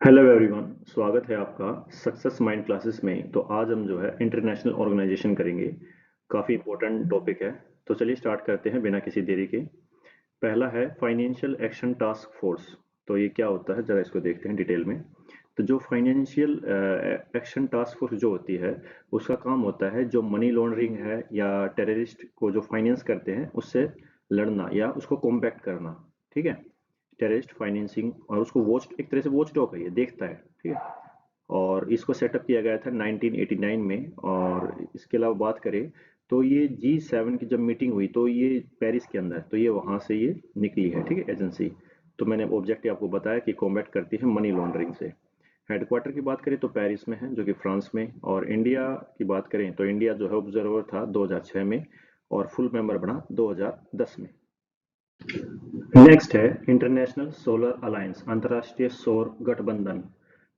Hello everyone, स्वागत है आपका सक्सेस माइंड क्लासेस में। तो आज हम जो है इंटरनेशनल ऑर्गेनाइजेशन करेंगे। काफ़ी इंपॉर्टेंट टॉपिक है। तो चलिए स्टार्ट करते हैं बिना किसी देरी के। पहला है फाइनेंशियल एक्शन टास्क फोर्स। तो ये क्या होता है, ज़रा इसको देखते हैं डिटेल में। तो जो फाइनेंशियल एक्शन टास्क फोर्स जो होती है, उसका काम होता है जो मनी लॉन्ड्रिंग है या टेररिस्ट को जो फाइनेंस करते हैं उससे लड़ना या उसको कॉम्बैट करना। ठीक है। टेररिस्ट फाइनेंसिंग, और उसको वॉच, एक तरह से वॉच डॉग है, ये देखता है। ठीक है। और इसको सेटअप किया गया था 1989 में। और इसके अलावा बात करें तो ये G7 की जब मीटिंग हुई तो ये पेरिस के अंदर, तो ये वहाँ से ये निकली है। ठीक है, एजेंसी। तो मैंने ऑब्जेक्टिव आपको बताया कि कॉम्बैट करती है मनी लॉन्ड्रिंग से। हेडक्वार्टर की बात करें तो पेरिस में है, जो कि फ्रांस में। और इंडिया की बात करें तो इंडिया जो है ऑब्जर्वर था 2006 में, और फुल मेंबर बना 2010 में। नेक्स्ट है इंटरनेशनल सोलर अलायंस, अंतर्राष्ट्रीय सौर गठबंधन।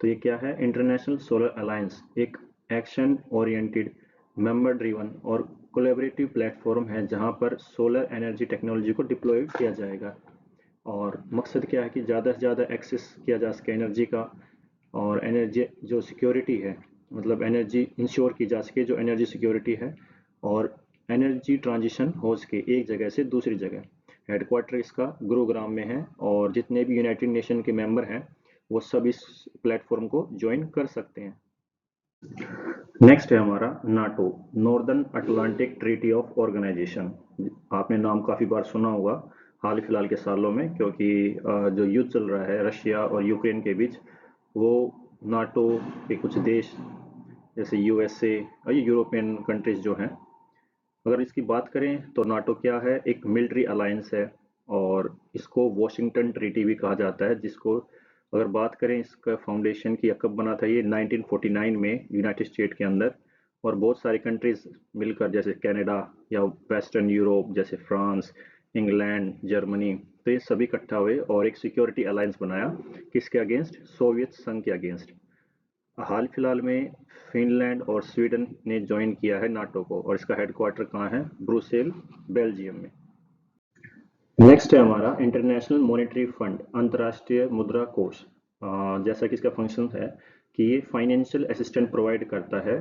तो ये क्या है? इंटरनेशनल सोलर अलायंस एक एक्शन ओरिएंटेड, मेंबर ड्रिवन और कोलैबोरेटिव प्लेटफॉर्म है जहां पर सोलर एनर्जी टेक्नोलॉजी को डिप्लॉय किया जाएगा। और मकसद क्या है कि ज़्यादा से ज़्यादा एक्सेस किया जा सके एनर्जी का। और एनर्जी जो सिक्योरिटी है, मतलब एनर्जी इंश्योर की जा सके, जो एनर्जी सिक्योरिटी है। और एनर्जी ट्रांजिशन हो सके एक जगह से दूसरी जगह। हेडक्वार्टर इसका गुरुग्राम में है, और जितने भी यूनाइटेड नेशन के मेंबर हैं वो सब इस प्लेटफॉर्म को ज्वाइन कर सकते हैं। नेक्स्ट है हमारा NATO, Northern Atlantic Treaty of Organization. आपने नाम काफ़ी बार सुना होगा हाल फिलहाल के सालों में, क्योंकि जो युद्ध चल रहा है रशिया और यूक्रेन के बीच, वो नाटो के कुछ देश जैसे यूएसए और ये यूरोपियन कंट्रीज जो हैं, अगर इसकी बात करें तो नाटो क्या है? एक मिलिट्री अलायंस है। और इसको वॉशिंगटन ट्रीटी भी कहा जाता है, जिसको अगर बात करें इसका फाउंडेशन की कब बना था, ये 1949 में यूनाइटेड स्टेट के अंदर। और बहुत सारी कंट्रीज मिलकर, जैसे कनाडा या वेस्टर्न यूरोप जैसे फ्रांस, इंग्लैंड, जर्मनी, तो ये सभी इकट्ठा हुए और एक सिक्योरिटी अलायंस बनाया। किसके अगेंस्ट? सोवियत संघ के अगेंस्ट। हाल फिलहाल में फिनलैंड और स्वीडन ने ज्वाइन किया है नाटो को, और इसका हेडक्वार्टर कहाँ है? ब्रुसेल, बेल्जियम में। नेक्स्ट है हमारा इंटरनेशनल मॉनेटरी फंड, अंतर्राष्ट्रीय मुद्रा कोष। जैसा कि इसका फंक्शन है कि ये फाइनेंशियल असिस्टेंट प्रोवाइड करता है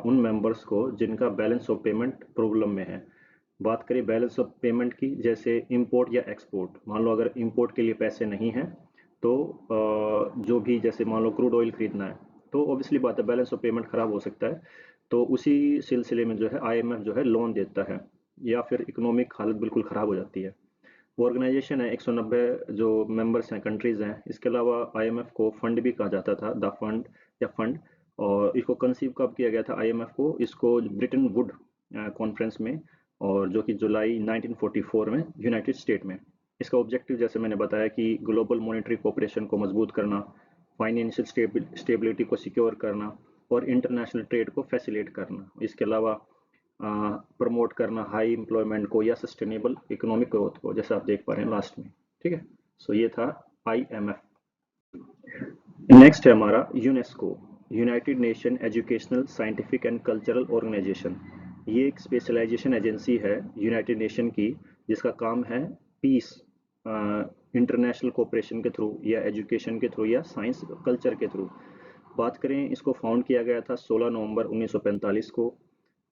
उन मेंबर्स को जिनका बैलेंस ऑफ पेमेंट प्रॉब्लम में है। बात करें बैलेंस ऑफ पेमेंट की, जैसे इंपोर्ट या एक्सपोर्ट। मान लो अगर इंपोर्ट के लिए पैसे नहीं हैं, तो जो भी, जैसे मान लो क्रूड ऑयल खरीदना है, तो ऑब्वियसली बात है बैलेंस ऑफ पेमेंट खराब हो सकता है। तो उसी सिलसिले में जो है आईएमएफ जो है लोन देता है, या फिर इकोनॉमिक हालत बिल्कुल ख़राब हो जाती है। ऑर्गेनाइजेशन है 190 जो मेंबर्स हैं, कंट्रीज हैं। इसके अलावा आईएमएफ को फंड भी कहा जाता था, द फंड या फंड। और इसको कंसीव कब किया गया था आईएमएफ को? इसको ब्रिटेन वुड कॉन्फ्रेंस में, और जो कि जुलाई 1944 में यूनाइटेड स्टेट में। इसका ऑब्जेक्टिव जैसे मैंने बताया कि ग्लोबल मॉनेटरी कोऑपरेशन को मजबूत करना, फाइनेंशियल स्टेबिलिटी को सिक्योर करना, और इंटरनेशनल ट्रेड को फैसिलिटेट करना। इसके अलावा प्रमोट करना हाई एम्प्लॉयमेंट को या सस्टेनेबल इकोनॉमिक ग्रोथ को, जैसा आप देख पा रहे हैं लास्ट में। ठीक है। सो ये था आईएमएफ। नेक्स्ट है हमारा UNESCO, United Nation Educational, Scientific and Cultural Organization. ये एक स्पेशलाइजेशन एजेंसी है यूनाइटेड नेशन की, जिसका काम है पीस, इंटरनेशनल कोऑपरेशन के थ्रू, या एजुकेशन के थ्रू, या साइंस कल्चर के थ्रू। बात करें, इसको फाउंड किया गया था 16 नवंबर 1945 को।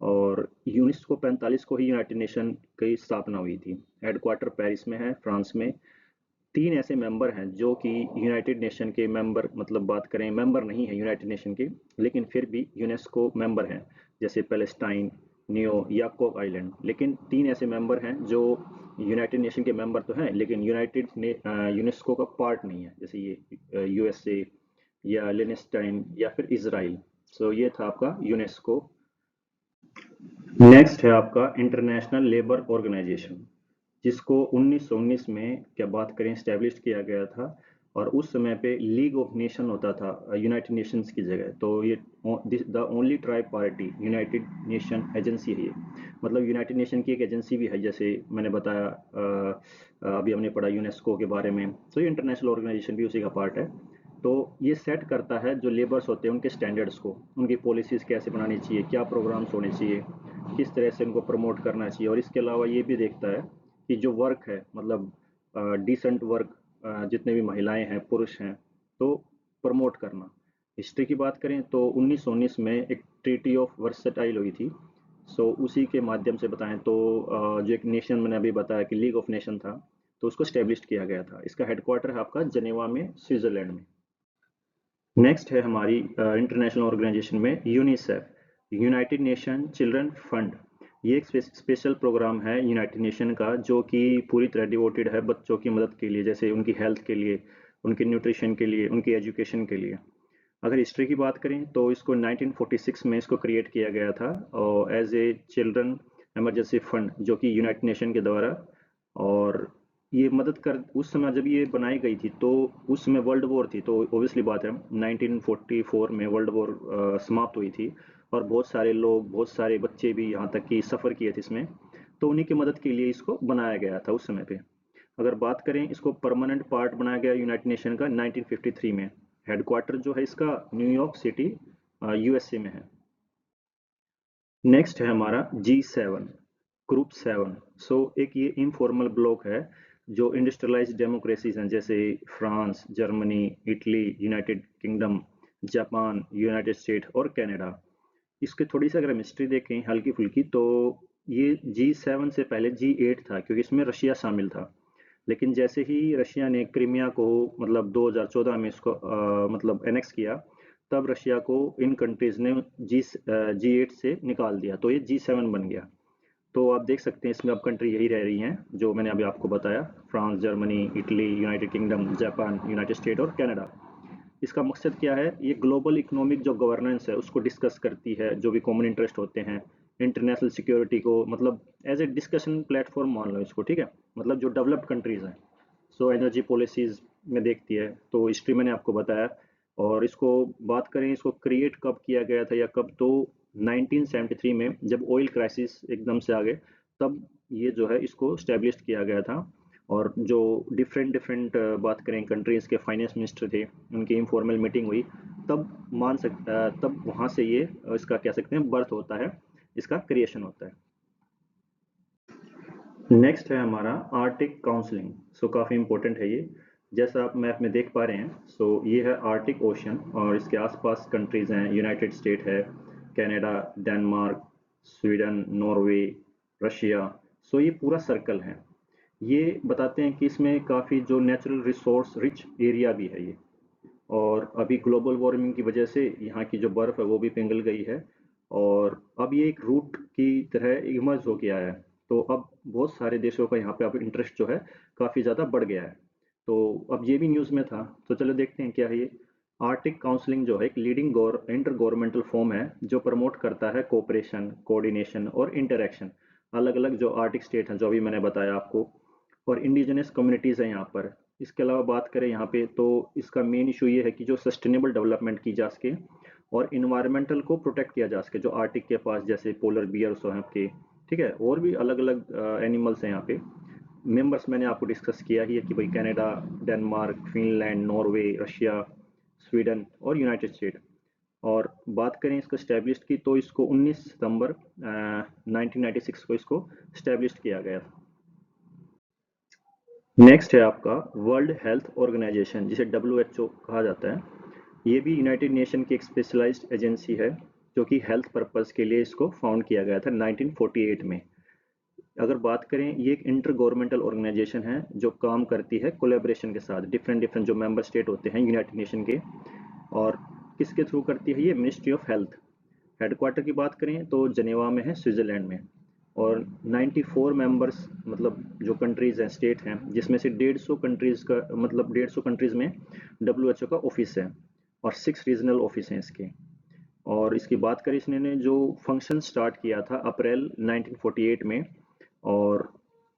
और 1945 को ही यूनाइटेड नेशन की स्थापना हुई थी। हेडक्वार्टर पेरिस में है, फ्रांस में। तीन ऐसे मेंबर हैं जो कि यूनाइटेड नेशन के मेंबर, मतलब बात करें मेंबर नहीं है यूनाइटेड नेशन के, लेकिन फिर भी यूनेस्को मेंबर हैं, जैसे पैलेस्टाइन, न्यू याकूब आइलैंड। लेकिन तीन ऐसे मेंबर हैं जो यूनाइटेड नेशन के मेंबर तो हैं, लेकिन यूनेस्को का पार्ट नहीं है, जैसे ये यूएसए या लिechtenstein या फिर इसराइल। सो ये था आपका यूनेस्को। नेक्स्ट है आपका इंटरनेशनल लेबर ऑर्गेनाइजेशन, जिसको 1919 में क्या बात करें स्टैब्लिश किया गया था। और उस समय पे लीग ऑफ नेशन होता था यूनाइटेड नेशंस की जगह। तो ये the only tribe party United nation agency है ये। मतलब यूनाइटेड नेशन की एक एजेंसी भी है, जैसे मैंने बताया अभी हमने पढ़ा यूनेस्को के बारे में, तो ये इंटरनेशनल ऑर्गेनाइजेशन भी उसी का पार्ट है। तो ये सेट करता है जो लेबर्स होते हैं उनके स्टैंडर्ड्स को, उनकी पॉलिसीज़ कैसे बनानी चाहिए, क्या प्रोग्राम्स होने चाहिए, किस तरह से उनको प्रमोट करना चाहिए। और इसके अलावा ये भी देखता है कि जो वर्क है, मतलब डिसेंट वर्क, जितने भी महिलाएं हैं पुरुष हैं, तो प्रमोट करना। हिस्ट्री की बात करें तो 1919 में एक ट्रीटी ऑफ वर्सटाइल हुई थी। सो उसी के माध्यम से बताएं तो जो एक नेशन मैंने अभी बताया कि लीग ऑफ नेशन था, तो उसको स्टेब्लिश किया गया था। इसका हेडक्वार्टर है आपका जेनेवा में, स्विट्जरलैंड में। नेक्स्ट है हमारी इंटरनेशनल ऑर्गेनाइजेशन में UNICEF, United nation children fund. ये एक स्पेशल प्रोग्राम है यूनाइटेड नेशन का, जो कि पूरी तरह डिवोटेड है बच्चों की मदद के लिए, जैसे उनकी हेल्थ के लिए, उनके न्यूट्रिशन के लिए, उनकी एजुकेशन के लिए। अगर हिस्ट्री की बात करें तो इसको 1946 में इसको क्रिएट किया गया था और as a children emergency fund, जो कि यूनाइटेड नेशन के द्वारा। और ये मदद कर, उस समय जब ये बनाई गई थी तो उस समय वर्ल्ड वॉर थी, तो ओबियसली बात है 1944 में वर्ल्ड वॉर समाप्त हुई थी और बहुत सारे लोग, बहुत सारे बच्चे भी यहाँ तक कि सफ़र किए थे इसमें। तो उन्हीं की मदद के लिए इसको बनाया गया था उस समय पे। अगर बात करें, इसको परमानेंट पार्ट बनाया गया यूनाइटेड नेशन का 1953 में। हेडक्वार्टर जो है इसका न्यूयॉर्क सिटी, यूएसए में है। नेक्स्ट है हमारा G7, ग्रुप 7। सो एक ये इनफॉर्मल ब्लॉक है जो इंडस्ट्रियलाइज्ड डेमोक्रेसीज हैं, जैसे France, Germany, Italy, United kingdom, Japan, United state और कनाडा। इसके थोड़ी सी अगर हम हिस्ट्री देखें हल्की फुल्की, तो ये G7 से पहले G8 था, क्योंकि इसमें रशिया शामिल था। लेकिन जैसे ही रशिया ने क्रीमिया को मतलब 2014 में इसको मतलब एनेक्स किया, तब रशिया को इन कंट्रीज ने G8 से निकाल दिया, तो ये G7 बन गया। तो आप देख सकते हैं इसमें अब कंट्री यही रह रही हैं जो मैंने अभी आपको बताया, France, Germany, Italy, United kingdom, Japan, United state और कनाडा। इसका मकसद क्या है? ये ग्लोबल इकोनॉमिक जो गवर्नेंस है उसको डिस्कस करती है, जो भी कॉमन इंटरेस्ट होते हैं, इंटरनेशनल सिक्योरिटी को, मतलब एज ए डिस्कशन प्लेटफॉर्म मान लो इसको, ठीक है। मतलब जो डेवलप्ड कंट्रीज हैं, सो एनर्जी पॉलिसीज में देखती है। तो हिस्ट्री मैंने आपको बताया। और इसको बात करें, इसको क्रिएट कब किया गया था या कब, तो 1973 में जब ऑयल क्राइसिस एकदम से आ गए, तब ये जो है इसको स्टैब्लिश किया गया था। और जो डिफरेंट डिफरेंट बात करें कंट्रीज़ के फाइनेंस मिनिस्टर थे, उनकी इनफॉर्मल मीटिंग हुई, तब वहाँ से ये इसका कह सकते हैं बर्थ होता है, इसका क्रिएशन होता है। नेक्स्ट है हमारा आर्टिक काउंसिलिंग। सो काफ़ी इंपॉर्टेंट है ये। जैसा आप मैप में देख पा रहे हैं, सो ये है आर्टिक ओशन और इसके आसपास कंट्रीज़ हैं, यूनाइटेड स्टेट है, Canada, Denmark, Sweden, Norway, Russia. So ये पूरा सर्कल है। ये बताते हैं कि इसमें काफ़ी जो नेचुरल रिसोर्स रिच एरिया भी है ये। और अभी ग्लोबल वार्मिंग की वजह से यहाँ की जो बर्फ़ है वो भी पिघल गई है और अब ये एक रूट की तरह इमर्ज हो गया है। तो अब बहुत सारे देशों का यहाँ पे अब इंटरेस्ट जो है काफ़ी ज़्यादा बढ़ गया है। तो अब ये भी न्यूज़ में था, तो चलो देखते हैं क्या है ये। आर्टिक काउंसिलिंग जो है एक लीडिंग इंटर गवर्नमेंटल फॉर्म है जो प्रमोट करता है कोऑपरेशन, कोऑर्डिनेशन और इंटरेक्शन। अलग अलग जो आर्टिक स्टेट हैं, जो अभी मैंने बताया आपको, और इंडिजिनस कम्युनिटीज़ हैं यहाँ पर। इसके अलावा बात करें यहाँ पे, तो इसका मेन इशू ये है कि जो सस्टेनेबल डेवलपमेंट की जा सके और इन्वायरमेंटल को प्रोटेक्ट किया जा सके, जो आर्टिक के पास जैसे पोलर बियर्स हैं आपके, ठीक है, और भी अलग अलग एनिमल्स हैं यहाँ पे। मेंबर्स मैंने आपको डिस्कस किया ही है कि भाई Canada, Denmark, Finland, Norway, Russia, Sweden और यूनाइटेड स्टेट। और बात करें इसको स्टैब्लिश की, तो इसको 19 सितंबर 1996 को इसको स्टैब्लिश किया गया। नेक्स्ट है आपका वर्ल्ड हेल्थ ऑर्गेनाइजेशन, जिसे WHO कहा जाता है। ये भी यूनाइटेड नेशन की एक स्पेशलाइज्ड एजेंसी है, जो कि हेल्थ पर्पस के लिए इसको फाउंड किया गया था 1948 में। अगर बात करें, ये एक इंटर गवर्नमेंटल ऑर्गेनाइजेशन है जो काम करती है कोलेब्रेशन के साथ, डिफरेंट डिफरेंट जो मेंबर स्टेट होते हैं यूनाइटेड नेशन के। और किसके थ्रू करती है? ये मिनिस्ट्री ऑफ हेल्थ। हेडक्वार्टर की बात करें तो जनेवा में है, स्विट्जरलैंड में। और 94 मेंबर्स, मतलब जो कंट्रीज़ हैं, स्टेट हैं, जिसमें से 150 कंट्रीज़ का, मतलब 150 कंट्रीज़ में WHO का ऑफिस है और 6 रीजनल ऑफिस हैं इसके। और इसकी बात करें, इसने ने जो फंक्शन स्टार्ट किया था अप्रैल 1948 में। और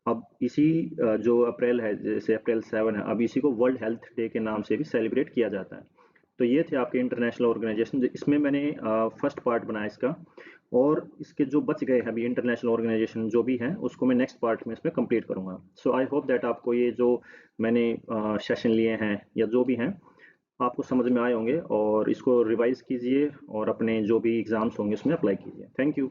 अब इसी जो अप्रैल है, जैसे अप्रैल 7 है, अब इसी को वर्ल्ड हेल्थ डे के नाम से भी सेलिब्रेट किया जाता है। तो ये थे आपके इंटरनेशनल ऑर्गेनाइजेशन। इसमें मैंने फर्स्ट पार्ट बनाया इसका, और इसके जो बच गए हैं अभी इंटरनेशनल ऑर्गेनाइजेशन जो भी हैं, उसको मैं नेक्स्ट पार्ट में इसमें कंप्लीट करूंगा। सो आई होप दैट आपको ये जो मैंने सेशन लिए हैं या जो भी हैं, आपको समझ में आए होंगे, और इसको रिवाइज कीजिए और अपने जो भी एग्जाम्स होंगे उसमें अप्लाई कीजिए। Thank you.